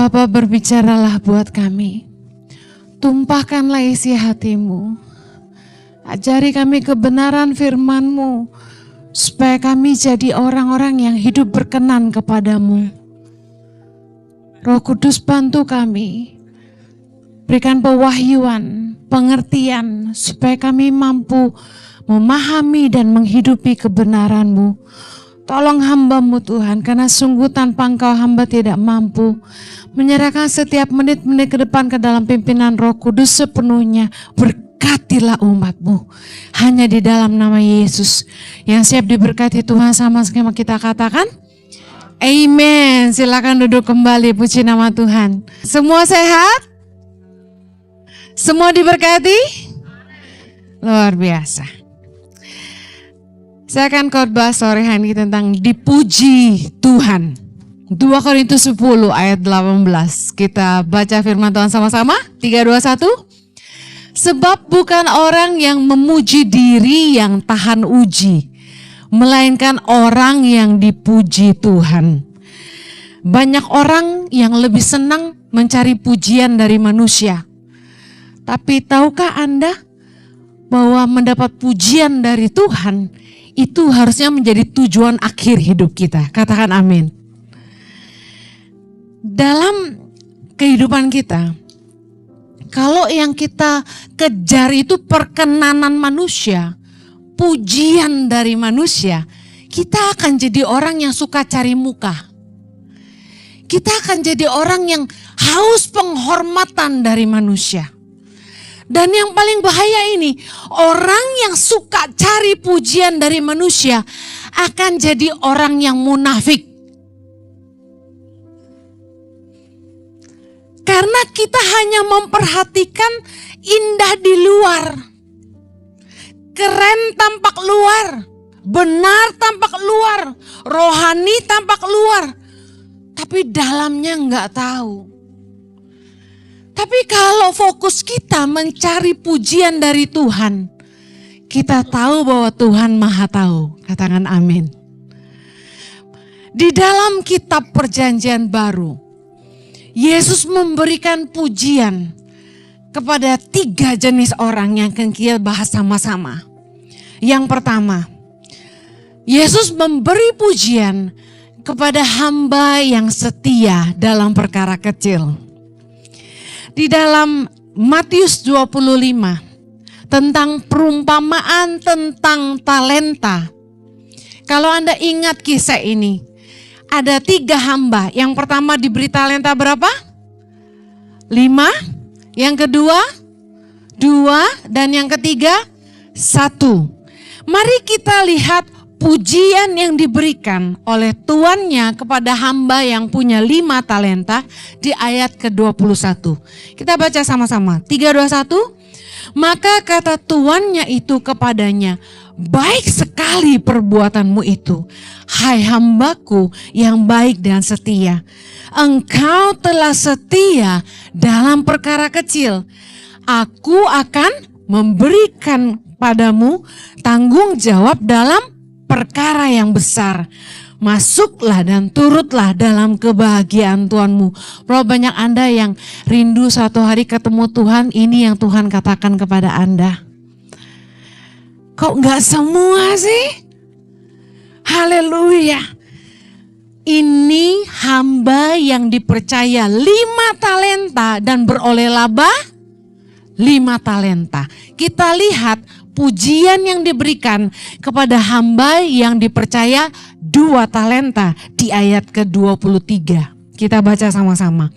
Bapa, berbicaralah buat kami. Tumpahkanlah isi hatimu. Ajari kami kebenaran firman-Mu, supaya kami jadi orang-orang yang hidup berkenan kepadamu. Roh Kudus, bantu kami. Berikan pewahyuan, pengertian, supaya kami mampu memahami dan menghidupi kebenaran-Mu. Tolong hamba-Mu Tuhan, karena sungguh tanpa Engkau hamba tidak mampu. Menyerahkan setiap menit-menit ke depan ke dalam pimpinan Roh Kudus sepenuhnya. Berkatilah umat-Mu. Hanya di dalam nama Yesus. Yang siap diberkati Tuhan sama-sama kita katakan. Amen. Silakan duduk kembali, puji nama Tuhan. Semua sehat? Semua diberkati? Luar biasa. Saya akan khotbah sore hari ini tentang dipuji Tuhan. 2 Korintus 10 ayat 18. Kita baca firman Tuhan sama-sama. 3, 2, 1. Sebab bukan orang yang memuji diri yang tahan uji, melainkan orang yang dipuji Tuhan. Banyak orang yang lebih senang mencari pujian dari manusia. Tapi tahukah Anda bahwa mendapat pujian dari Tuhan itu harusnya menjadi tujuan akhir hidup kita? Katakan amin. Dalam kehidupan kita, kalau yang kita kejar itu perkenanan manusia, pujian dari manusia, kita akan jadi orang yang suka cari muka. Kita akan jadi orang yang haus penghormatan dari manusia. Dan yang paling bahaya ini, orang yang suka cari pujian dari manusia akan jadi orang yang munafik. Karena kita hanya memperhatikan indah di luar. Keren tampak luar, benar tampak luar, rohani tampak luar. Tapi dalamnya enggak tahu. Tapi kalau fokus kita mencari pujian dari Tuhan, kita tahu bahwa Tuhan Maha Tahu. Katakan amin. Di dalam kitab Perjanjian Baru, Yesus memberikan pujian kepada 3 jenis orang yang akan kita bahas sama-sama. Yang pertama, Yesus memberi pujian kepada hamba yang setia dalam perkara kecil. Di dalam Matius 25 tentang perumpamaan tentang talenta. Kalau Anda ingat kisah ini, ada 3 hamba. Yang pertama diberi talenta berapa? 5. Yang kedua 2. Dan yang ketiga 1. Mari kita lihat pujian yang diberikan oleh tuannya kepada hamba yang punya 5 talenta di ayat ke-21. Kita baca sama-sama. 3, 2, 1. Maka kata tuannya itu kepadanya, baik sekali perbuatanmu itu, hai hambaku yang baik dan setia. Engkau telah setia dalam perkara kecil. Aku akan memberikan padamu tanggung jawab dalam perkara yang besar. Masuklah dan turutlah dalam kebahagiaan Tuhanmu. Berapa banyak Anda yang rindu suatu hari ketemu Tuhan? Ini yang Tuhan katakan kepada Anda. Kok enggak semua sih? Haleluya. Ini hamba yang dipercaya 5 talenta dan beroleh laba 5 talenta. Kita lihat pujian yang diberikan kepada hamba yang dipercaya 2 talenta di ayat ke-23. Kita baca sama-sama.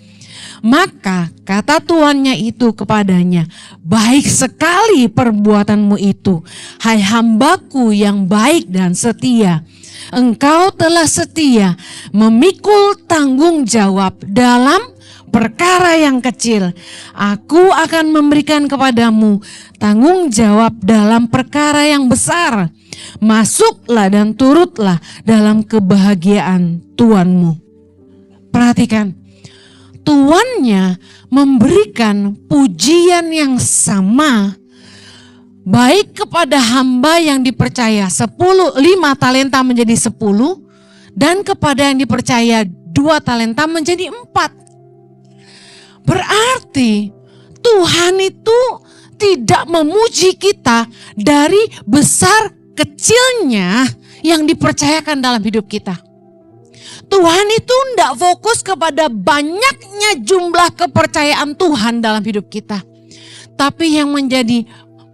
Maka kata tuannya itu kepadanya, baik sekali perbuatanmu itu, hai hambaku yang baik dan setia. Engkau telah setia memikul tanggung jawab dalam perkara yang kecil. Aku akan memberikan kepadamu tanggung jawab dalam perkara yang besar. Masuklah dan turutlah dalam kebahagiaan Tuanmu. Perhatikan, tuannya memberikan pujian yang sama baik kepada hamba yang dipercaya 5 talenta menjadi 10 dan kepada yang dipercaya 2 talenta menjadi 4. Berarti Tuhan itu tidak memuji kita dari besar kecilnya yang dipercayakan dalam hidup kita. Tuhan itu tidak fokus kepada banyaknya jumlah kepercayaan Tuhan dalam hidup kita. Tapi yang menjadi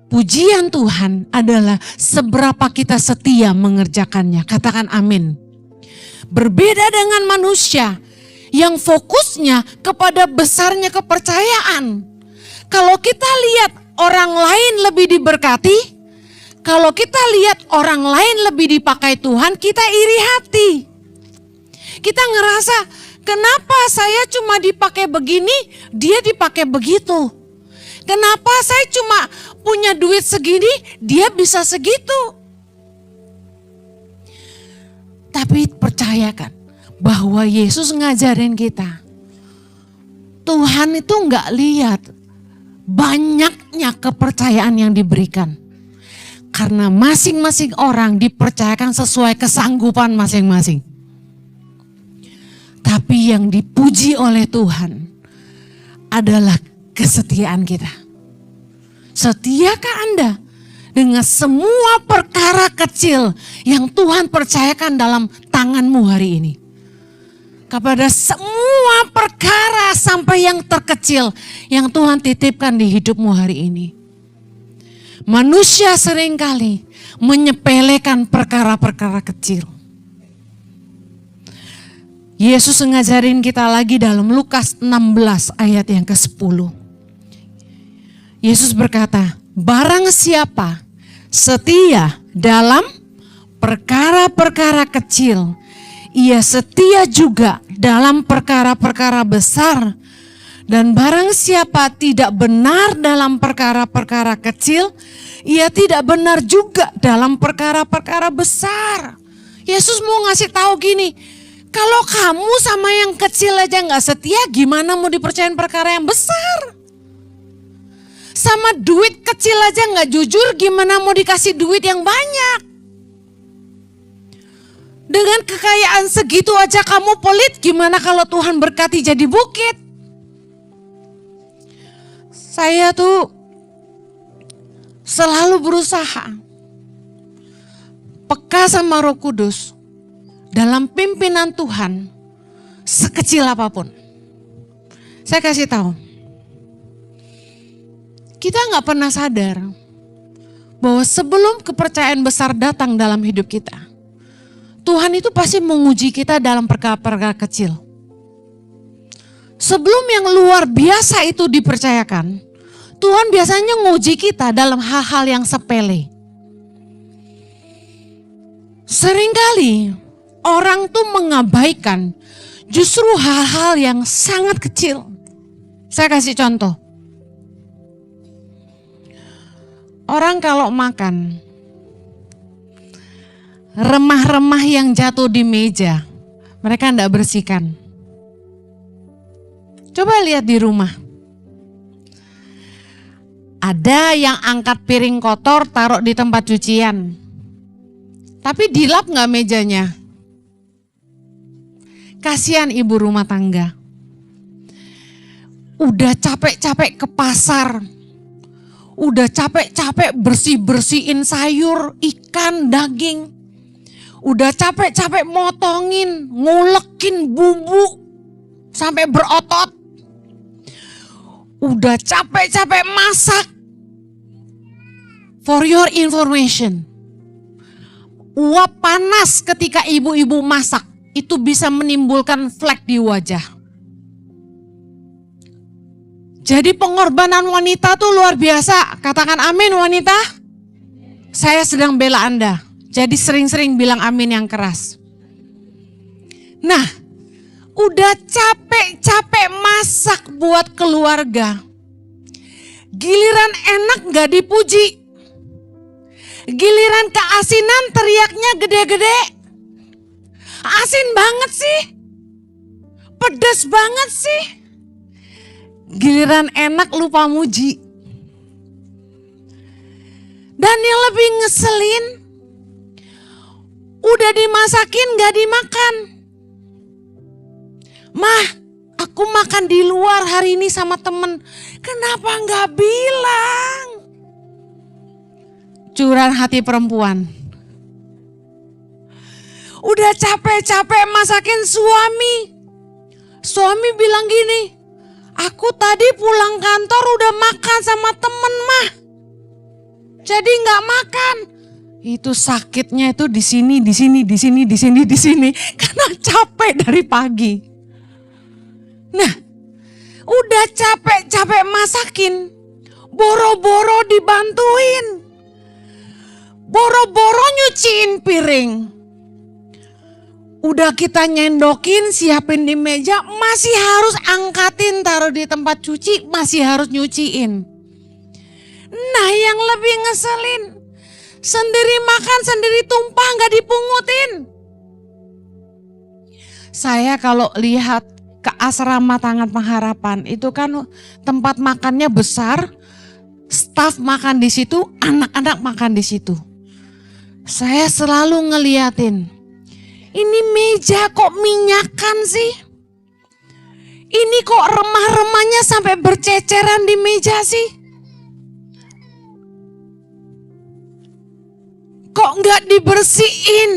pujian Tuhan adalah seberapa kita setia mengerjakannya. Katakan amin. Berbeda dengan manusia yang fokusnya kepada besarnya kepercayaan. Kalau kita lihat orang lain lebih diberkati, kalau kita lihat orang lain lebih dipakai Tuhan, kita iri hati. Kita ngerasa, kenapa saya cuma dipakai begini, dia dipakai begitu. Kenapa saya cuma punya duit segini, dia bisa segitu. Tapi percayakan bahwa Yesus ngajarin kita, Tuhan itu nggak lihat banyaknya kepercayaan yang diberikan. Karena masing-masing orang dipercayakan sesuai kesanggupan masing-masing. Tapi yang dipuji oleh Tuhan adalah kesetiaan kita. Setiakah Anda dengan semua perkara kecil yang Tuhan percayakan dalam tanganmu hari ini? Kepada semua perkara sampai yang terkecil yang Tuhan titipkan di hidupmu hari ini. Manusia seringkali menyepelekan perkara-perkara kecil. Yesus ngajarin kita lagi dalam Lukas 16 ayat yang ke-10. Yesus berkata, barang siapa setia dalam perkara-perkara kecil, ia setia juga dalam perkara-perkara besar. Dan barang siapa tidak benar dalam perkara-perkara kecil, ia tidak benar juga dalam perkara-perkara besar. Yesus mau ngasih tahu gini, kalau kamu sama yang kecil aja gak setia, gimana mau dipercayain perkara yang besar? Sama duit kecil aja gak jujur, gimana mau dikasih duit yang banyak? Dengan kekayaan segitu aja kamu pelit, gimana kalau Tuhan berkati jadi bukit? Saya tuh selalu berusaha peka sama Roh Kudus dalam pimpinan Tuhan sekecil apapun. Saya kasih tahu, kita nggak pernah sadar bahwa sebelum kepercayaan besar datang dalam hidup kita, Tuhan itu pasti menguji kita dalam perkara-perkara kecil. Sebelum yang luar biasa itu dipercayakan, Tuhan biasanya nguji kita dalam hal-hal yang sepele. Seringkali orang tuh mengabaikan justru hal-hal yang sangat kecil. Saya kasih contoh. Orang kalau makan, remah-remah yang jatuh di meja, mereka enggak bersihkan. Coba lihat di rumah. Ada yang angkat piring kotor taruh di tempat cucian. Tapi dilap enggak mejanya? Kasihan ibu rumah tangga. Udah capek-capek ke pasar. Udah capek-capek bersih-bersihin sayur, ikan, daging. Udah capek-capek motongin, ngulekin bumbu sampai berotot. Udah capek-capek masak. For your information, uap panas ketika ibu-ibu masak itu bisa menimbulkan flek di wajah. Jadi pengorbanan wanita tuh luar biasa. Katakan amin wanita. Saya sedang bela Anda. Jadi sering-sering bilang amin yang keras. Nah, udah capek-capek masak buat keluarga. Giliran enak gak dipuji. Giliran keasinan teriaknya gede-gede. Asin banget sih. Pedas banget sih. Giliran enak lupa muji. Dan yang lebih ngeselin, udah dimasakin gak dimakan. Mah, aku makan di luar hari ini sama temen. Kenapa nggak bilang? Curahan hati perempuan. Udah capek-capek masakin suami. Suami bilang gini, aku tadi pulang kantor udah makan sama temen mah. Jadi nggak makan. Itu sakitnya itu di sini karena capek dari pagi. Nah, udah capek-capek masakin, boro-boro dibantuin, boro-boro nyuciin piring. Udah kita nyendokin, siapin di meja, masih harus angkatin, taruh di tempat cuci, masih harus nyuciin. Nah, yang lebih ngeselin, sendiri makan, sendiri tumpah, gak dipungutin. Saya kalau lihat ke asrama Tangan Pengharapan, itu kan tempat makannya besar, staf makan di situ, anak-anak makan di situ. Saya selalu ngeliatin, ini meja kok minyakan sih? Ini kok remah-remahnya sampai berceceran di meja sih? Kok nggak dibersihin?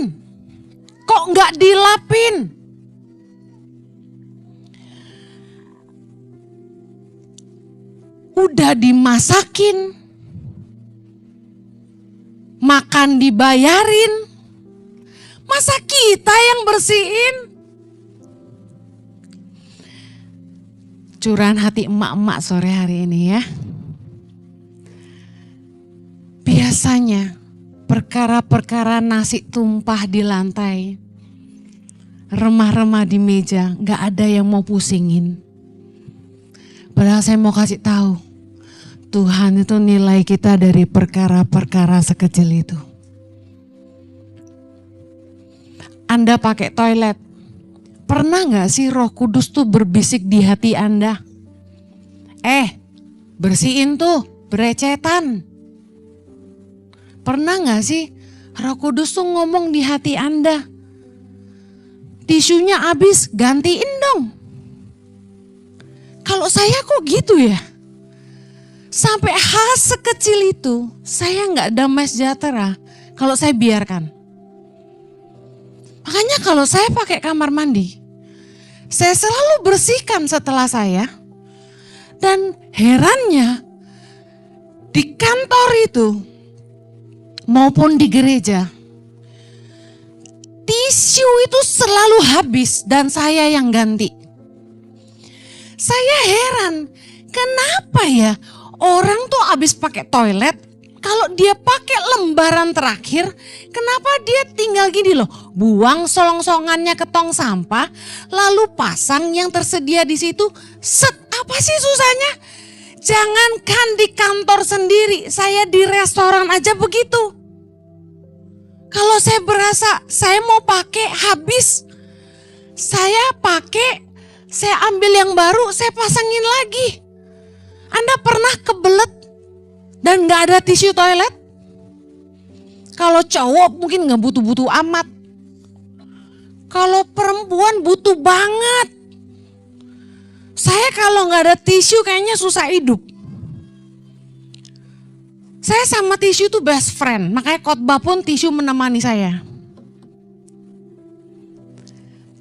Kok nggak dilapin? Udah dimasakin, makan dibayarin, masa kita yang bersihin? Curahan hati emak-emak sore hari ini ya. Biasanya perkara-perkara nasi tumpah di lantai, remah-remah di meja, gak ada yang mau pusingin. Padahal saya mau kasih tahu, Tuhan itu nilai kita dari perkara-perkara sekecil itu. Anda pakai toilet, pernah gak sih Roh Kudus tuh berbisik di hati Anda? Bersihin tuh, berecetan. Pernah gak sih Roh Kudus tuh ngomong di hati Anda? Tisunya habis, gantiin dong. Kalau saya kok gitu ya? Sampai hal sekecil itu saya gak damai sejahtera kalau saya biarkan. Makanya kalau saya pakai kamar mandi, saya selalu bersihkan setelah saya. Dan herannya di kantor itu maupun di gereja, tisu itu selalu habis dan saya yang ganti. Saya heran, kenapa ya orang tuh habis pakai toilet, kalau dia pakai lembaran terakhir, kenapa dia tinggal gini loh, buang song-songannya ke tong sampah, lalu pasang yang tersedia di situ, set, apa sih susahnya? Jangankan di kantor sendiri, saya di restoran aja begitu. Kalau saya berasa saya mau pakai habis, saya pakai, saya ambil yang baru, saya pasangin lagi. Anda pernah kebelet dan gak ada tisu toilet? Kalau cowok mungkin gak butuh-butuh amat. Kalau perempuan butuh banget. Saya kalau gak ada tisu kayaknya susah hidup. Saya sama tisu tuh best friend, makanya khotbah pun tisu menemani saya.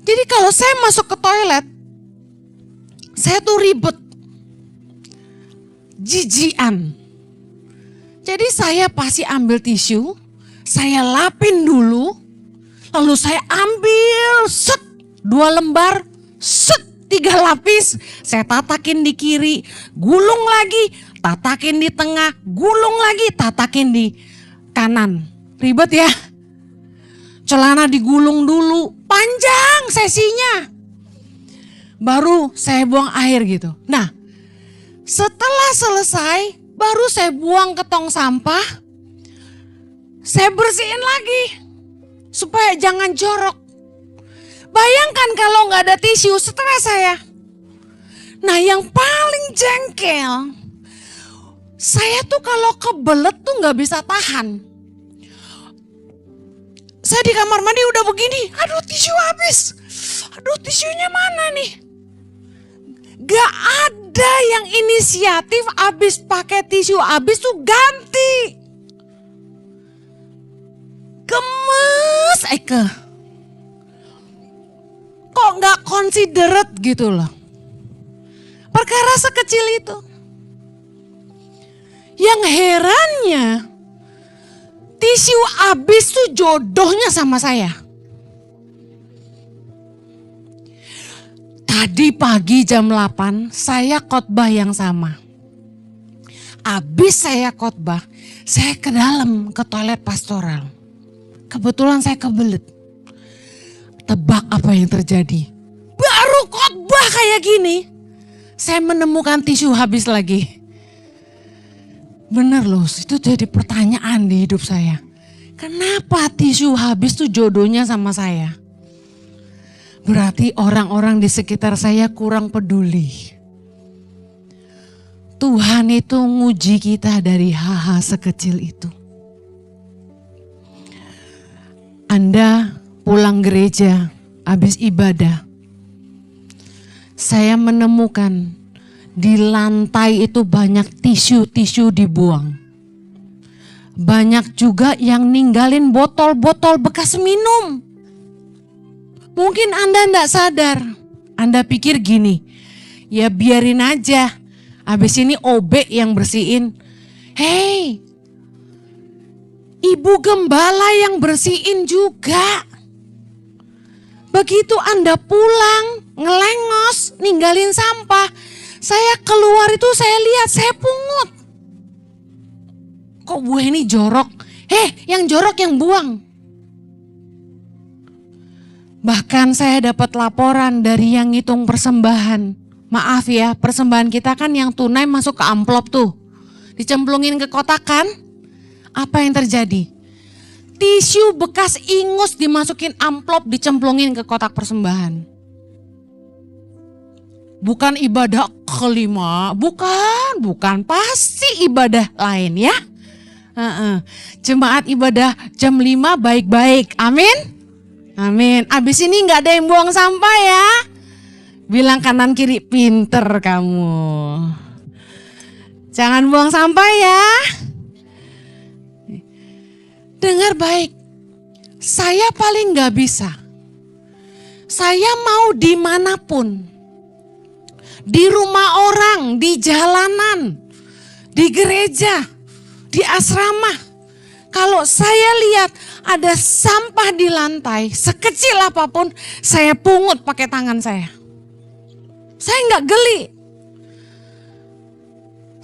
Jadi kalau saya masuk ke toilet, saya tuh ribet, jijian. Jadi saya pasti ambil tisu, saya lapin dulu, lalu saya ambil set 2 lembar, set 3 lapis, saya tatakin di kiri, gulung lagi, tatakin di tengah, gulung lagi, tatakin di kanan. Ribet ya? Celana digulung dulu, panjang sesinya. Baru saya buang air gitu. Nah, setelah selesai, baru saya buang ke tong sampah. Saya bersihin lagi, supaya jangan jorok. Bayangkan kalau nggak ada tisu setelah saya. Nah, yang paling jengkel, saya tuh kalau kebelet tuh nggak bisa tahan. Saya di kamar mandi udah begini, aduh tisu habis. Aduh tisunya mana nih? Gak ada yang inisiatif habis pakai tisu habis tuh ganti. Gemes Eke. Kok gak considerate gitu loh. Perkara sekecil itu. Yang herannya, tisu habis tuh jodohnya sama saya. Tadi pagi jam 8 saya khotbah yang sama. Habis saya khotbah, saya ke dalam ke toilet pastoral. Kebetulan saya kebelet. Tebak apa yang terjadi? Baru khotbah kayak gini, saya menemukan tisu habis lagi. Bener loh, itu jadi pertanyaan di hidup saya. Kenapa tisu habis tuh jodohnya sama saya? Berarti orang-orang di sekitar saya kurang peduli. Tuhan itu nguji kita dari hal-hal sekecil itu. Anda pulang gereja habis ibadah. Saya menemukan di lantai itu banyak tisu-tisu dibuang. Banyak juga yang ninggalin botol-botol bekas minum. Mungkin Anda enggak sadar. Anda pikir gini, ya biarin aja. Habis ini OB yang bersihin. Hei, Ibu Gembala yang bersihin juga. Begitu Anda pulang, ngelengos, ninggalin sampah. Saya keluar itu saya lihat, saya pungut. Kok buah ini jorok? Yang jorok yang buang. Bahkan saya dapat laporan dari yang ngitung persembahan. Maaf ya, persembahan kita kan yang tunai masuk ke amplop tuh. Dicemplungin ke kotak kan? Apa yang terjadi? Tisu bekas ingus dimasukin amplop, dicemplungin ke kotak persembahan. Bukan ibadah kelima, bukan. Pasti ibadah lain ya. Jemaat ibadah jam 5 baik-baik, amin. Amin. Abis ini gak ada yang buang sampah ya. Bilang kanan kiri, pinter kamu. Jangan buang sampah ya. Dengar baik. Saya paling gak bisa. Saya mau dimanapun. Di rumah orang, di jalanan, di gereja, di asrama. Kalau saya lihat ada sampah di lantai, sekecil apapun, saya pungut pakai tangan saya. Saya nggak geli.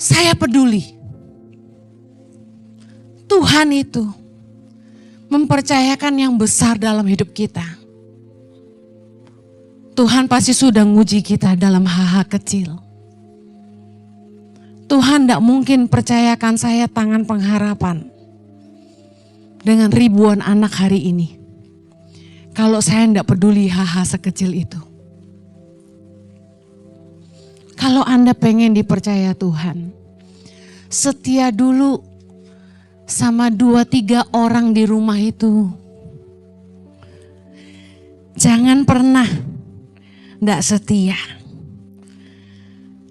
Saya peduli. Tuhan itu mempercayakan yang besar dalam hidup kita. Tuhan pasti sudah nguji kita dalam hal-hal kecil. Tuhan tidak mungkin percayakan saya tangan pengharapan dengan ribuan anak hari ini. Kalau saya tidak peduli hal-hal sekecil itu. Kalau Anda pengen dipercaya Tuhan, setia dulu sama 2-3 orang di rumah itu. Jangan pernah tidak setia.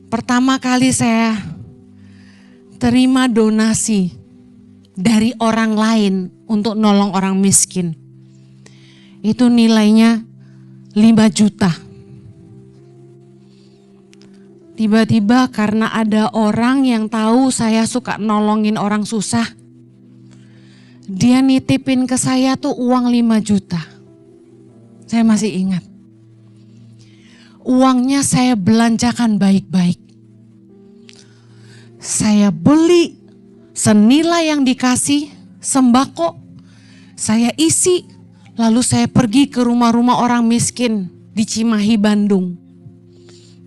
Pertama kali saya terima donasi dari orang lain untuk nolong orang miskin. Itu nilainya 5 juta. Tiba-tiba karena ada orang yang tahu saya suka nolongin orang susah, dia nitipin ke saya tuh uang 5 juta. Saya masih ingat. Uangnya saya belanjakan baik-baik. Saya beli senilai yang dikasih sembako, saya isi, lalu saya pergi ke rumah-rumah orang miskin di Cimahi, Bandung.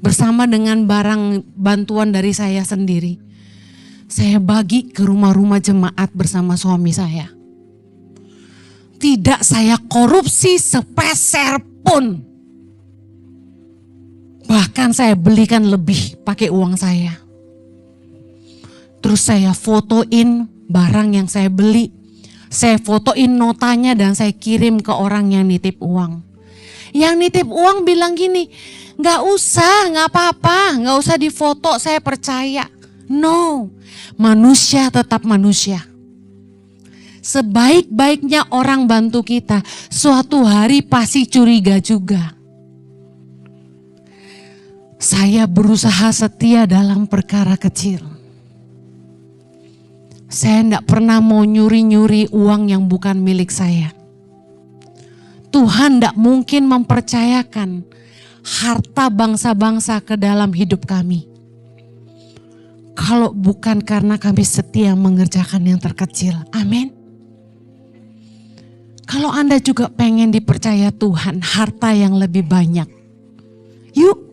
Bersama dengan barang bantuan dari saya sendiri. Saya bagi ke rumah-rumah jemaat bersama suami saya. Tidak saya korupsi sepeser pun. Bahkan saya belikan lebih pakai uang saya. Terus saya fotoin barang yang saya beli. Saya fotoin notanya dan saya kirim ke orang yang nitip uang. Yang nitip uang bilang gini, Gak usah, gak apa-apa, gak usah difoto, saya percaya. No, manusia tetap manusia. Sebaik-baiknya orang bantu kita, suatu hari pasti curiga juga. Saya berusaha setia dalam perkara kecil. Saya tidak pernah mau nyuri-nyuri uang yang bukan milik saya. Tuhan tidak mungkin mempercayakan harta bangsa-bangsa ke dalam hidup kami. Kalau bukan karena kami setia mengerjakan yang terkecil. Amin. Kalau Anda juga pengen dipercaya Tuhan harta yang lebih banyak. Yuk.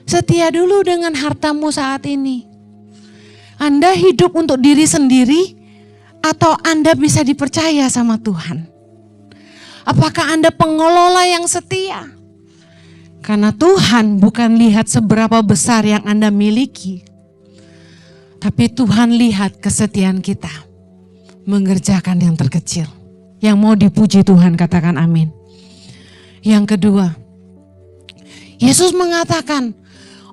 Setia dulu dengan hartamu saat ini. Anda hidup untuk diri sendiri atau Anda bisa dipercaya sama Tuhan? Apakah Anda pengelola yang setia? Karena Tuhan bukan lihat seberapa besar yang Anda miliki. Tapi Tuhan lihat kesetiaan kita. Mengerjakan yang terkecil. Yang mau dipuji Tuhan katakan amin. Yang kedua, Yesus mengatakan,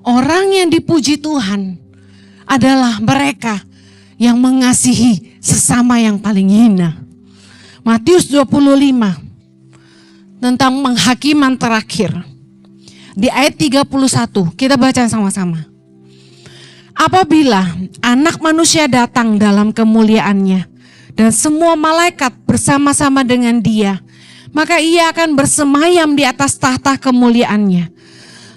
orang yang dipuji Tuhan adalah mereka yang mengasihi sesama yang paling hina. Matius 25 tentang penghakiman terakhir. Di ayat 31 kita baca sama-sama. Apabila anak manusia datang dalam kemuliaannya dan semua malaikat bersama-sama dengan dia, maka ia akan bersemayam di atas tahta kemuliaannya.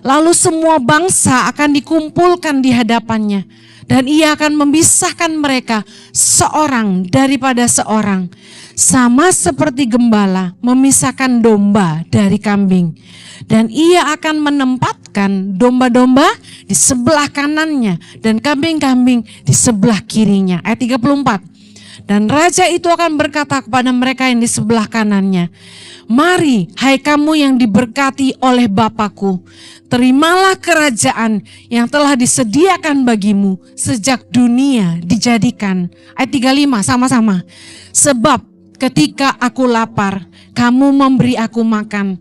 Lalu semua bangsa akan dikumpulkan di hadapannya dan ia akan memisahkan mereka seorang daripada seorang. Sama seperti gembala memisahkan domba dari kambing. Dan ia akan menempatkan domba-domba di sebelah kanannya dan kambing-kambing di sebelah kirinya. Ayat 34. Dan raja itu akan berkata kepada mereka yang di sebelah kanannya, mari hai kamu yang diberkati oleh Bapakku, terimalah kerajaan yang telah disediakan bagimu sejak dunia dijadikan. Ayat 35 sama-sama. Sebab ketika aku lapar, kamu memberi aku makan.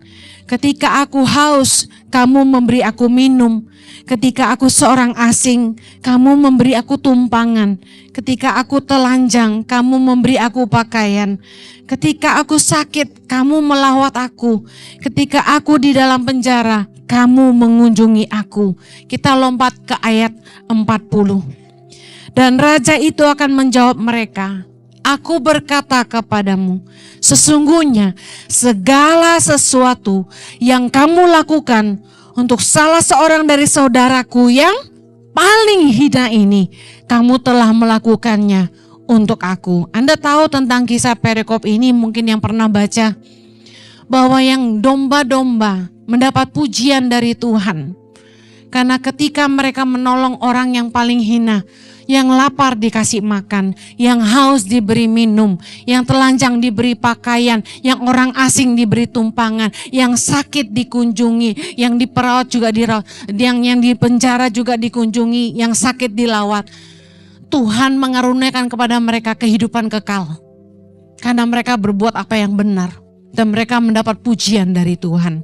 Ketika aku haus, kamu memberi aku minum. Ketika aku seorang asing, kamu memberi aku tumpangan. Ketika aku telanjang, kamu memberi aku pakaian. Ketika aku sakit, kamu melawat aku. Ketika aku di dalam penjara, kamu mengunjungi aku. Kita lompat ke ayat 40. Dan raja itu akan menjawab mereka, aku berkata kepadamu, sesungguhnya segala sesuatu yang kamu lakukan untuk salah seorang dari saudaraku yang paling hina ini, kamu telah melakukannya untuk aku. Anda tahu tentang kisah perikop ini, mungkin yang pernah baca, bahwa yang domba-domba mendapat pujian dari Tuhan. Karena ketika mereka menolong orang yang paling hina, yang lapar dikasih makan, yang haus diberi minum, yang telanjang diberi pakaian, yang orang asing diberi tumpangan, yang sakit dikunjungi, yang diperawat juga dirawat, yang di penjara juga dikunjungi, yang sakit dilawat. Tuhan mengaruniakan kepada mereka kehidupan kekal. Karena mereka berbuat apa yang benar dan mereka mendapat pujian dari Tuhan.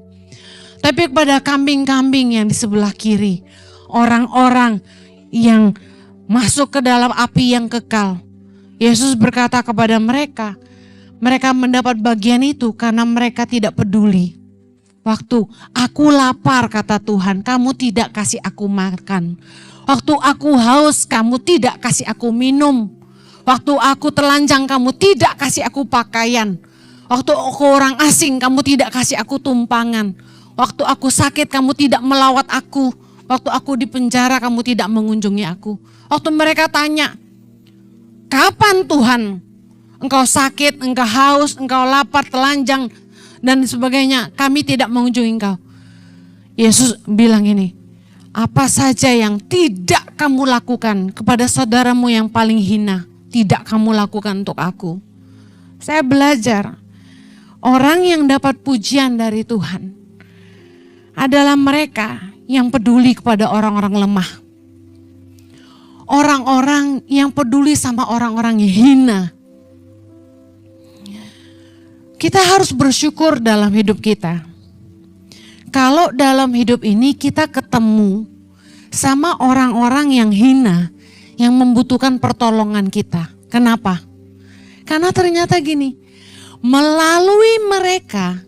Tapi kepada kambing-kambing yang di sebelah kiri, orang-orang yang masuk ke dalam api yang kekal, Yesus berkata kepada mereka, mereka mendapat bagian itu karena mereka tidak peduli. Waktu aku lapar, kata Tuhan, kamu tidak kasih aku makan. Waktu aku haus, kamu tidak kasih aku minum. Waktu aku telanjang, kamu tidak kasih aku pakaian. Waktu aku orang asing, kamu tidak kasih aku tumpangan. Waktu aku sakit, kamu tidak melawat aku. Waktu aku di penjara, kamu tidak mengunjungi aku. Waktu mereka tanya, kapan Tuhan engkau sakit, engkau haus, engkau lapar, telanjang, dan sebagainya, kami tidak mengunjungi engkau. Yesus bilang ini, apa saja yang tidak kamu lakukan kepada saudaramu yang paling hina, tidak kamu lakukan untuk aku. Saya belajar, orang yang dapat pujian dari Tuhan adalah mereka yang peduli kepada orang-orang lemah. Orang-orang yang peduli sama orang-orang yang hina. Kita harus bersyukur dalam hidup kita. Kalau dalam hidup ini kita ketemu sama orang-orang yang hina, yang membutuhkan pertolongan kita. Kenapa? Karena ternyata gini, melalui mereka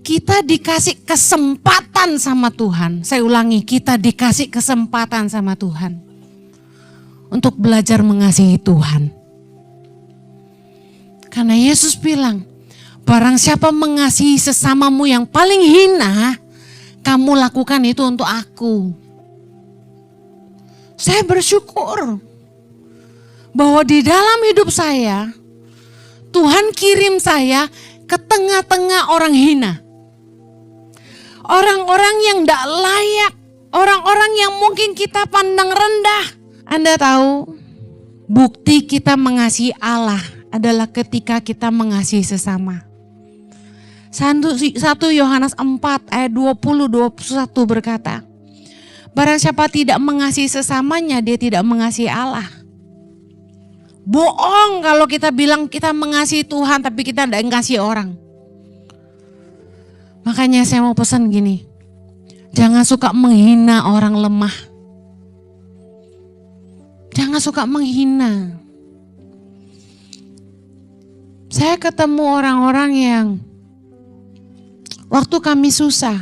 kita dikasih kesempatan sama Tuhan. Saya ulangi, kita dikasih kesempatan sama Tuhan untuk belajar mengasihi Tuhan. Karena Yesus bilang, barang siapa mengasihi sesamamu yang paling hina, kamu lakukan itu untuk aku. Saya bersyukur bahwa di dalam hidup saya, Tuhan kirim saya ke tengah-tengah orang hina. Orang-orang yang tidak layak, orang-orang yang mungkin kita pandang rendah. Anda tahu, bukti kita mengasihi Allah adalah ketika kita mengasihi sesama. 1 Yohanes 4 ayat 20-21 berkata, barang siapa tidak mengasihi sesamanya, dia tidak mengasihi Allah. Bohong kalau kita bilang kita mengasihi Tuhan tapi kita tidak mengasihi orang. Makanya saya mau pesan gini, jangan suka menghina orang lemah. Jangan suka menghina. Saya ketemu orang-orang yang waktu kami susah,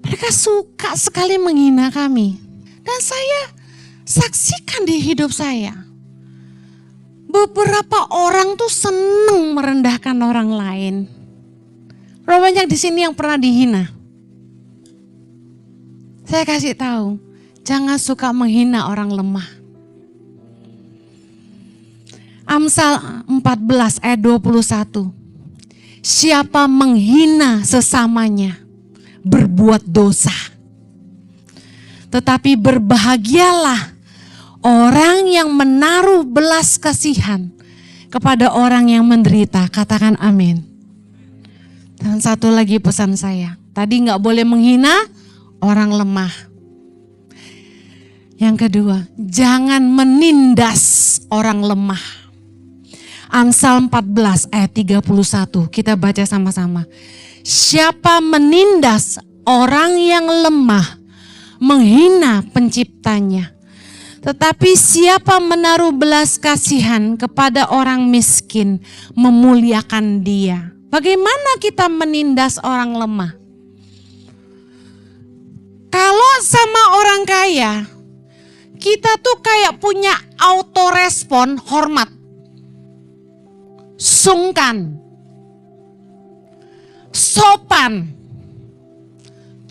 mereka suka sekali menghina kami. Dan saya saksikan di hidup saya, beberapa orang tuh seneng merendahkan orang lain. Berapa banyak di sini yang pernah dihina? Saya kasih tahu, jangan suka menghina orang lemah. Amsal 14 ayat 21. Siapa menghina sesamanya berbuat dosa. Tetapi berbahagialah orang yang menaruh belas kasihan kepada orang yang menderita. Katakan amin. Dan satu lagi pesan saya. Tadi gak boleh menghina orang lemah. Yang kedua, jangan menindas orang lemah. Amsal 14 ayat 31, kita baca sama-sama. Siapa menindas orang yang lemah, menghina penciptanya. Tetapi siapa menaruh belas kasihan kepada orang miskin, memuliakan dia. Bagaimana kita menindas orang lemah? Kalau sama orang kaya, kita tuh kayak punya autorespon hormat. Sungkan, sopan.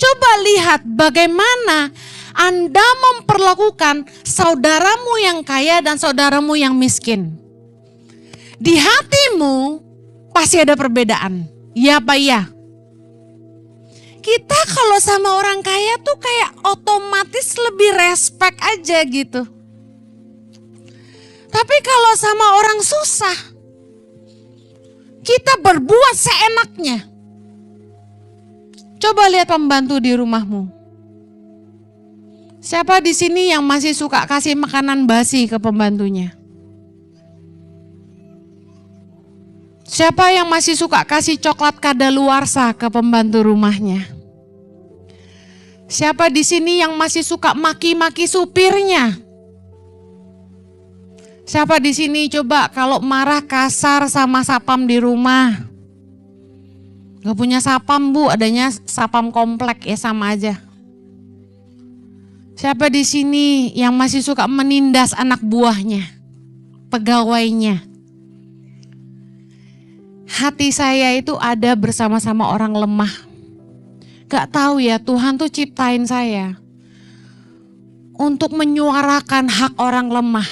Coba lihat bagaimana Anda memperlakukan saudaramu yang kaya dan saudaramu yang miskin. Di hatimu pasti ada perbedaan. Ya apa ya? Kita kalau sama orang kaya tuh kayak otomatis lebih respect aja gitu. Tapi kalau sama orang susah, kita berbuat seenaknya. Coba lihat pembantu di rumahmu. Siapa di sini yang masih suka kasih makanan basi ke pembantunya? Siapa yang masih suka kasih coklat kadaluarsa ke pembantu rumahnya? Siapa di sini yang masih suka maki-maki supirnya? Siapa di sini coba kalau marah kasar sama sapam di rumah? Gak punya sapam bu, adanya sapam komplek ya sama aja. Siapa di sini yang masih suka menindas anak buahnya, pegawainya? Hati saya itu ada bersama-sama orang lemah. Gak tahu ya, Tuhan tuh ciptain saya untuk menyuarakan hak orang lemah.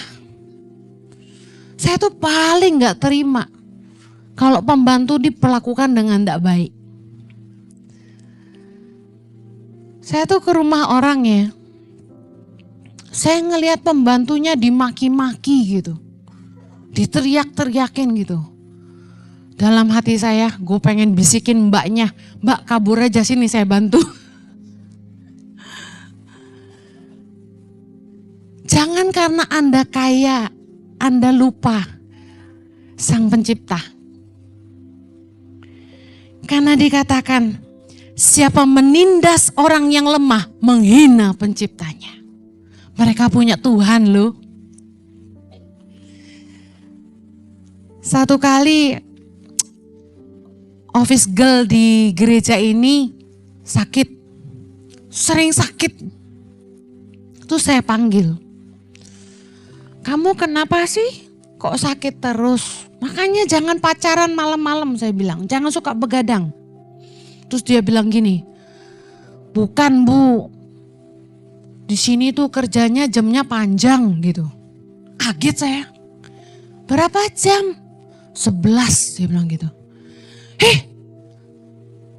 Saya tuh paling gak terima kalau pembantu diperlakukan dengan tidak baik. Saya tuh ke rumah orang ya, saya ngelihat pembantunya dimaki-maki gitu, diteriak-teriakin gitu. Dalam hati saya, gue pengen bisikin mbaknya, mbak kabur aja sini saya bantu. Jangan karena Anda kaya, Anda lupa Sang Pencipta. Karena dikatakan, Siapa menindas orang yang lemah, menghina penciptanya. Mereka punya Tuhan loh. Satu kali office girl di gereja ini sakit, sering sakit. Terus saya panggil, kamu kenapa sih kok sakit terus? Makanya jangan pacaran malam-malam, saya bilang, jangan suka begadang. Terus dia bilang gini, bukan Bu, di sini tuh kerjanya jamnya panjang gitu. Kaget saya, berapa jam? 11, dia bilang gitu.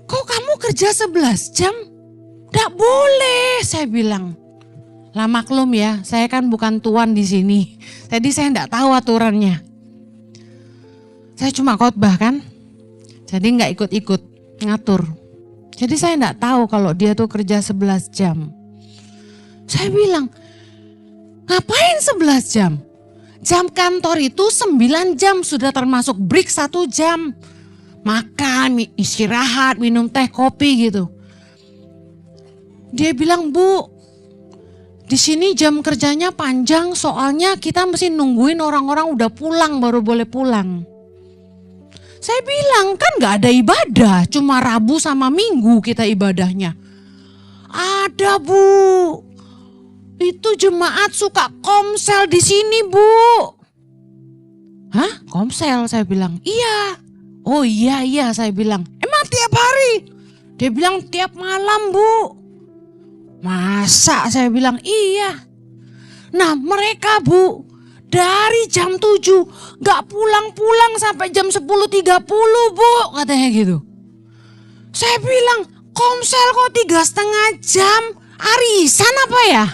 Kok kamu kerja 11 jam? Nggak boleh, saya bilang. Lah maklum ya, saya kan bukan tuan di sini. Jadi saya nggak tahu aturannya. Saya cuma khotbah kan, jadi nggak ikut-ikut ngatur. Jadi saya nggak tahu kalau dia tuh kerja 11 jam. Saya bilang, ngapain 11 jam? Jam kantor itu 9 jam, sudah termasuk break 1 jam. Makan, istirahat, minum teh, kopi gitu. Dia bilang, Bu, di sini jam kerjanya panjang soalnya kita mesti nungguin orang-orang udah pulang baru boleh pulang. Saya bilang, kan gak ada ibadah, cuma Rabu sama Minggu kita ibadahnya. Ada Bu, itu jemaat suka komsel di sini Bu. Hah, komsel? Saya bilang, iya. Oh iya saya bilang, emang tiap hari? Dia bilang tiap malam Bu. Masa? Saya bilang iya. Nah mereka Bu, dari jam 7 gak pulang-pulang sampai jam 10.30 Bu, katanya gitu. Saya bilang, komsel kok 3,5 jam, arisan apa ya?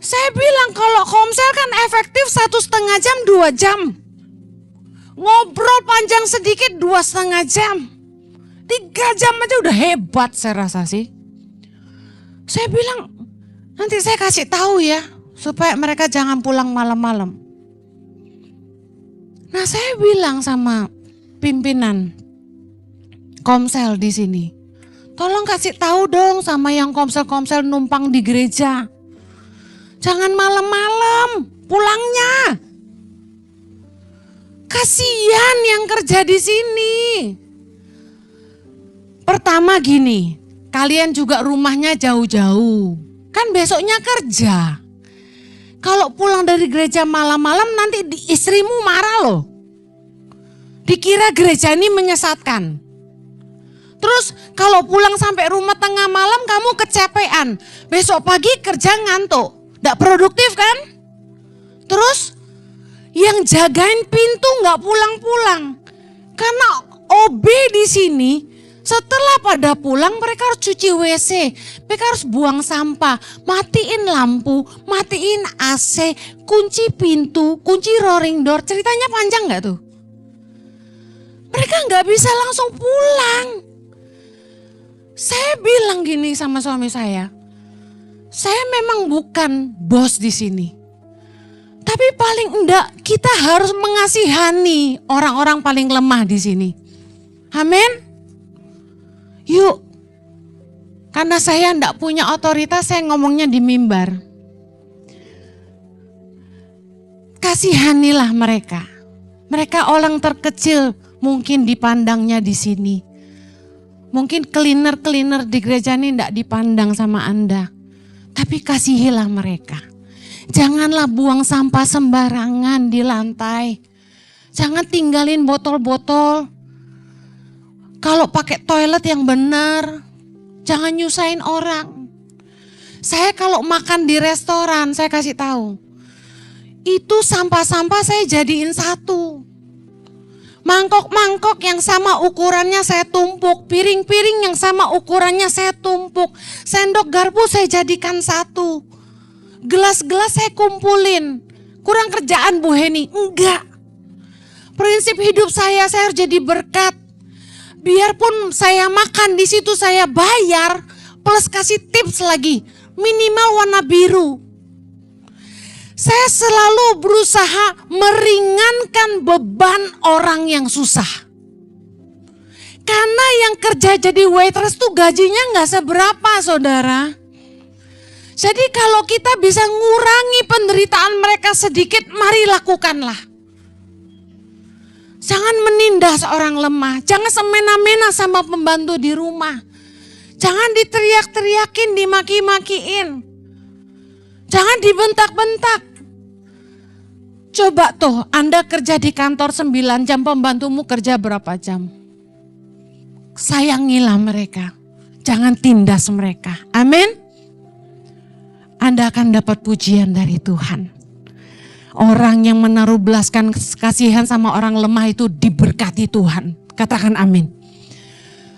Saya bilang kalau komsel kan efektif 1,5 jam, 2 jam. Ngobrol panjang sedikit 2,5 jam. 3 jam aja udah hebat saya rasa sih. Saya bilang, nanti saya kasih tahu ya, supaya mereka jangan pulang malam-malam. Nah saya bilang sama pimpinan komsel di sini, tolong kasih tahu dong sama yang komsel-komsel numpang di gereja. Jangan malam-malam pulangnya. Kasihan yang kerja di sini. Pertama gini, kalian juga rumahnya jauh-jauh. Kan besoknya kerja. Kalau pulang dari gereja malam-malam nanti istrimu marah loh. Dikira gereja ini menyesatkan. Terus kalau pulang sampai rumah tengah malam kamu kecapean. Besok pagi kerja ngantuk. Nggak produktif kan? Terus yang jagain pintu nggak pulang-pulang. Karena OB di sini setelah pada pulang mereka harus cuci WC, mereka harus buang sampah, matiin lampu, matiin AC, kunci pintu, kunci roaring door. Ceritanya panjang nggak tuh? Mereka nggak bisa langsung pulang. Saya bilang gini sama suami saya memang bukan bos di sini. Tapi paling enggak kita harus mengasihani orang-orang paling lemah di sini. Amin. Yuk. Karena saya enggak punya otoritas, saya ngomongnya di mimbar. Kasihanilah mereka. Mereka orang terkecil mungkin dipandangnya di sini. Mungkin cleaner di gereja ini enggak dipandang sama Anda. Tapi kasihilah mereka. Janganlah buang sampah sembarangan di lantai. Jangan tinggalin botol-botol. Kalau pakai toilet yang benar, jangan nyusahin orang. Saya kalau makan di restoran, saya kasih tahu. Itu sampah-sampah saya jadiin satu. Mangkok-mangkok yang sama ukurannya saya tumpuk, piring-piring yang sama ukurannya saya tumpuk, sendok garpu saya jadikan satu, gelas-gelas saya kumpulin. Kurang kerjaan Bu Heni? Enggak. Prinsip hidup saya harus jadi berkat. Biarpun saya makan di situ saya bayar, plus kasih tips lagi, minimal warna biru. Saya selalu berusaha meringankan beban orang yang susah. Karena yang kerja jadi waitress tuh gajinya nggak seberapa, saudara. Jadi kalau kita bisa ngurangi penderitaan mereka sedikit, mari lakukanlah. Jangan menindas orang lemah, jangan semena-mena sama pembantu di rumah. Jangan diteriak-teriakin, dimaki-makiin. Jangan dibentak-bentak. Coba tuh Anda kerja di kantor 9 jam, pembantumu kerja berapa jam? Sayangilah mereka, jangan tindas mereka. Amin. Anda akan dapat pujian dari Tuhan. Orang yang menaruh belas kasihan sama orang lemah itu diberkati Tuhan. Katakan amin.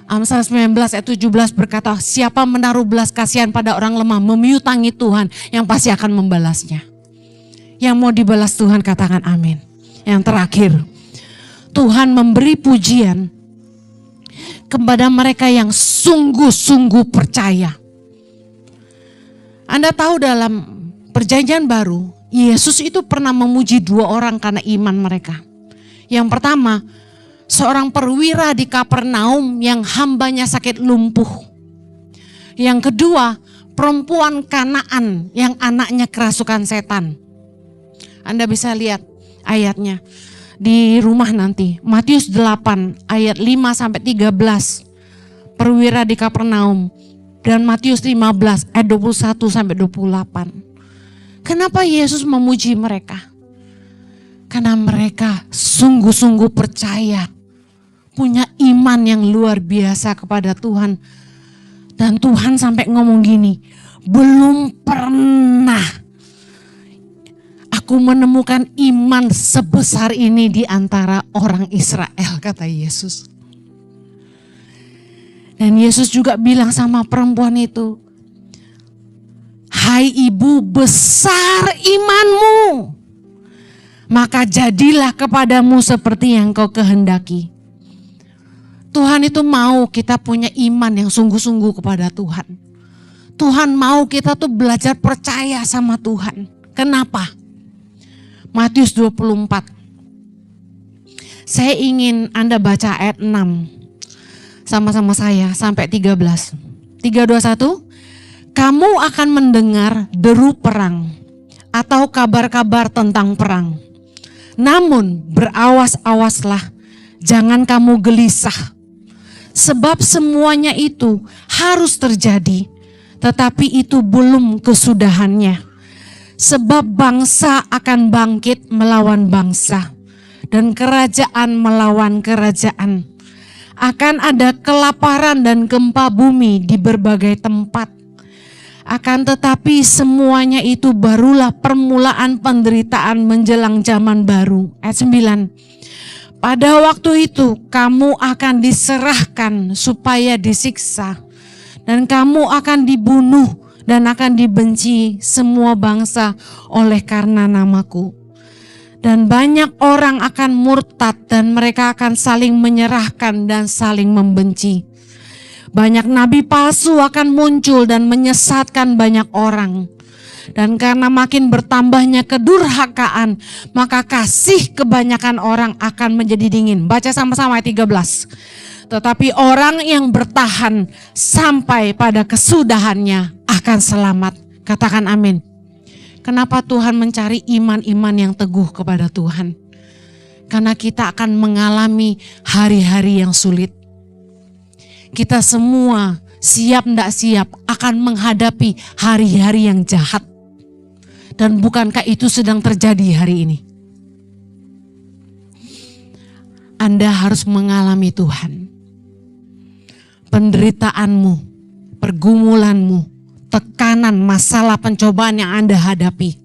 Amsal 19 ayat 17 berkata, siapa menaruh belas kasihan pada orang lemah memiutangi Tuhan yang pasti akan membalasnya. Yang mau dibalas Tuhan katakan amin. Yang terakhir, Tuhan memberi pujian kepada mereka yang sungguh-sungguh percaya. Anda tahu dalam Perjanjian Baru, Yesus itu pernah memuji 2 orang karena iman mereka. Yang pertama, seorang perwira di Kapernaum yang hambanya sakit lumpuh. Yang kedua, perempuan Kanaan yang anaknya kerasukan setan. Anda bisa lihat ayatnya di rumah nanti. Matius 8 ayat 5-13. Perwira di Kapernaum. Dan Matius 15 ayat 21-28. Kenapa Yesus memuji mereka? Karena mereka sungguh-sungguh percaya. Punya iman yang luar biasa kepada Tuhan. Dan Tuhan sampai ngomong gini, belum pernah aku menemukan iman sebesar ini di antara orang Israel, kata Yesus. Dan Yesus juga bilang sama perempuan itu, hai ibu, besar imanmu, maka jadilah kepadamu seperti yang kau kehendaki. Tuhan itu mau kita punya iman yang sungguh-sungguh kepada Tuhan. Tuhan mau kita tuh belajar percaya sama Tuhan. Kenapa? Matius 24. Saya ingin Anda baca ayat 6. Sama-sama saya sampai 13. 3, 2, 1. Kamu akan mendengar deru perang atau kabar-kabar tentang perang. Namun berawas-awaslah, jangan kamu gelisah. Sebab semuanya itu harus terjadi, tetapi itu belum kesudahannya. Sebab bangsa akan bangkit melawan bangsa, dan kerajaan melawan kerajaan. Akan ada kelaparan dan gempa bumi di berbagai tempat. Akan tetapi semuanya itu barulah permulaan penderitaan menjelang zaman baru. Ayat 9. Pada waktu itu kamu akan diserahkan supaya disiksa. Dan kamu akan dibunuh dan akan dibenci semua bangsa oleh karena namaku. Dan banyak orang akan murtad dan mereka akan saling menyerahkan dan saling membenci. Banyak nabi palsu akan muncul dan menyesatkan banyak orang. Dan karena makin bertambahnya kedurhakaan, maka kasih kebanyakan orang akan menjadi dingin. Baca sama-sama ayat 13. Tetapi orang yang bertahan sampai pada kesudahannya akan selamat. Katakan amin. Kenapa Tuhan mencari iman-iman yang teguh kepada Tuhan? Karena kita akan mengalami hari-hari yang sulit. Kita semua siap tidak siap akan menghadapi hari-hari yang jahat. Dan bukankah itu sedang terjadi hari ini? Anda harus mengalami Tuhan. Penderitaanmu, pergumulanmu, tekanan, masalah, pencobaan yang Anda hadapi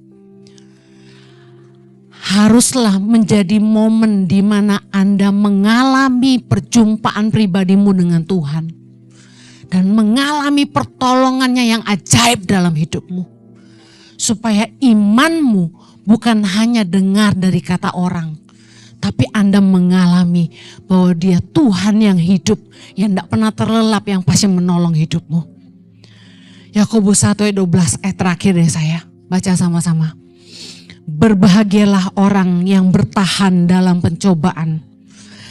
haruslah menjadi momen di mana Anda mengalami perjumpaan pribadimu dengan Tuhan dan mengalami pertolongannya yang ajaib dalam hidupmu, supaya imanmu bukan hanya dengar dari kata orang, tapi Anda mengalami bahwa Dia Tuhan yang hidup, yang tidak pernah terlelap, yang pasti menolong hidupmu. Yakobus 1 ayat 12 ayat terakhir deh saya baca sama-sama. Berbahagialah orang yang bertahan dalam pencobaan,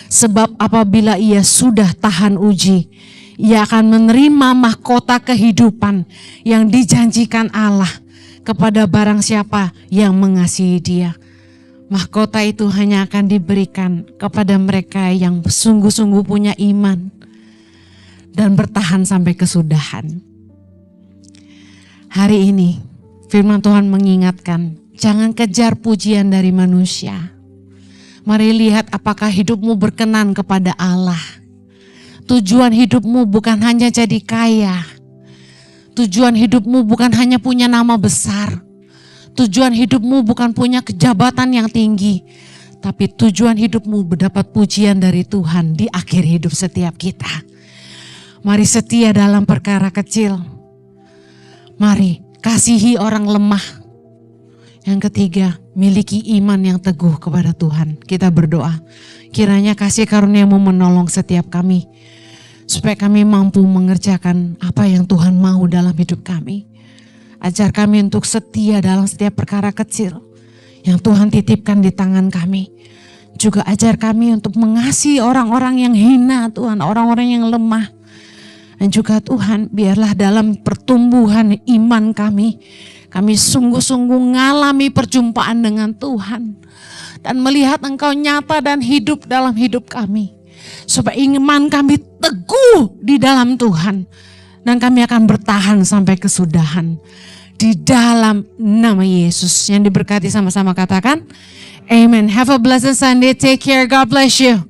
Sebab apabila ia sudah tahan uji, ia akan menerima mahkota kehidupan yang dijanjikan Allah kepada barang siapa yang mengasihi Dia. Mahkota itu hanya akan diberikan kepada mereka yang sungguh-sungguh punya iman dan bertahan sampai kesudahan. Hari ini firman Tuhan mengingatkan, jangan kejar pujian dari manusia. Mari lihat apakah hidupmu berkenan kepada Allah. Tujuan hidupmu bukan hanya jadi kaya. Tujuan hidupmu bukan hanya punya nama besar. Tujuan hidupmu bukan punya kejabatan yang tinggi. Tapi tujuan hidupmu mendapat pujian dari Tuhan di akhir hidup setiap kita. Mari setia dalam perkara kecil. Mari kasihi orang lemah. Yang ketiga, miliki iman yang teguh kepada Tuhan. Kita berdoa, kiranya kasih karunia-Mu menolong setiap kami, supaya kami mampu mengerjakan apa yang Tuhan mau dalam hidup kami. Ajar kami untuk setia dalam setiap perkara kecil yang Tuhan titipkan di tangan kami. Juga ajar kami untuk mengasihi orang-orang yang hina, Tuhan, orang-orang yang lemah. Dan juga Tuhan, biarlah dalam pertumbuhan iman kami sungguh-sungguh ngalami perjumpaan dengan Tuhan. Dan melihat Engkau nyata dan hidup dalam hidup kami. Supaya iman kami teguh di dalam Tuhan. Dan kami akan bertahan sampai kesudahan. Di dalam nama Yesus. Yang diberkati sama-sama katakan, Amen. Have a blessed Sunday. Take care. God bless you.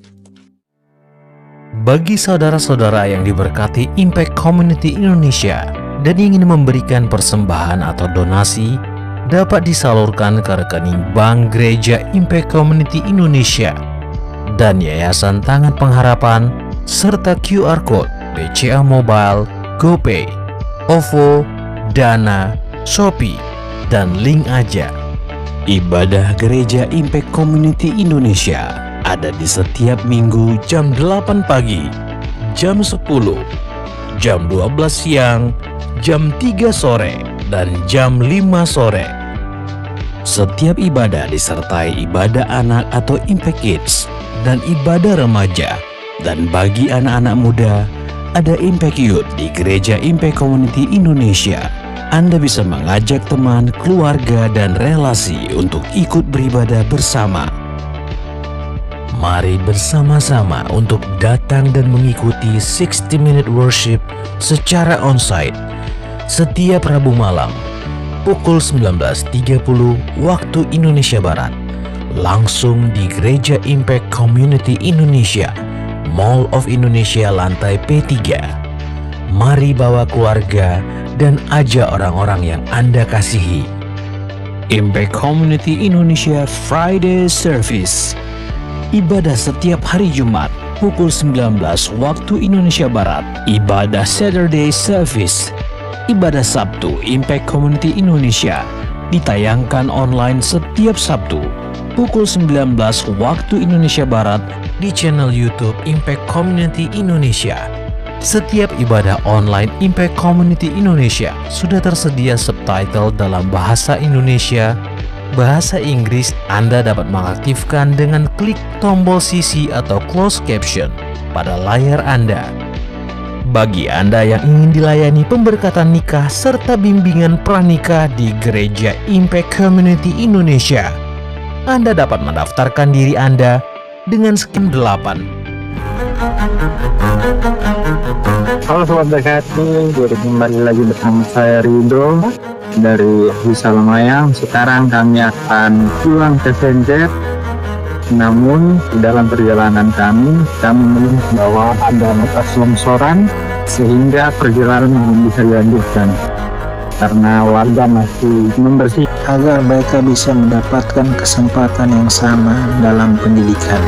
Bagi saudara-saudara yang diberkati Impact Community Indonesia dan ingin memberikan persembahan atau donasi, dapat disalurkan ke rekening Bank Gereja Impact Community Indonesia dan Yayasan Tangan Pengharapan serta QR Code BCA Mobile, GoPay, OVO, Dana, Shopee, dan link aja. Ibadah Gereja Impact Community Indonesia ada di setiap minggu jam 8 pagi, jam 10, jam 12 siang, jam 3 sore, dan jam 5 sore. Setiap ibadah disertai ibadah anak atau Impact Kids dan ibadah remaja. Dan bagi anak-anak muda, ada Impact Youth di Gereja Impact Community Indonesia. Anda bisa mengajak teman, keluarga, dan relasi untuk ikut beribadah bersama. Mari bersama-sama untuk datang dan mengikuti 60-minute worship secara onsite setiap Rabu malam pukul 19.30 waktu Indonesia Barat, langsung di Gereja Impact Community Indonesia, Mall of Indonesia lantai P3. Mari bawa keluarga dan ajak orang-orang yang Anda kasihi. Impact Community Indonesia Friday Service. Ibadah setiap hari Jumat pukul 19 waktu Indonesia Barat. Ibadah Saturday Service. Ibadah Sabtu Impact Community Indonesia ditayangkan online setiap Sabtu pukul 19 waktu Indonesia Barat di channel YouTube Impact Community Indonesia. Setiap ibadah online Impact Community Indonesia sudah tersedia subtitle dalam bahasa Indonesia, bahasa Inggris. Anda dapat mengaktifkan dengan klik tombol CC atau closed caption pada layar Anda. Bagi Anda yang ingin dilayani pemberkatan nikah serta bimbingan pranikah di Gereja Impact Community Indonesia, Anda dapat mendaftarkan diri Anda dengan skim 8. Halo Sobat Berkati, kembali lagi bersama saya Ridho dari Wisalamaya. Sekarang kami akan pulang ke Senjet. Namun di dalam perjalanan kami melihat bahwa ada bekas longsoran sehingga perjalanan belum bisa dilanjutkan karena warga masih membersihkan agar mereka bisa mendapatkan kesempatan yang sama dalam pendidikan.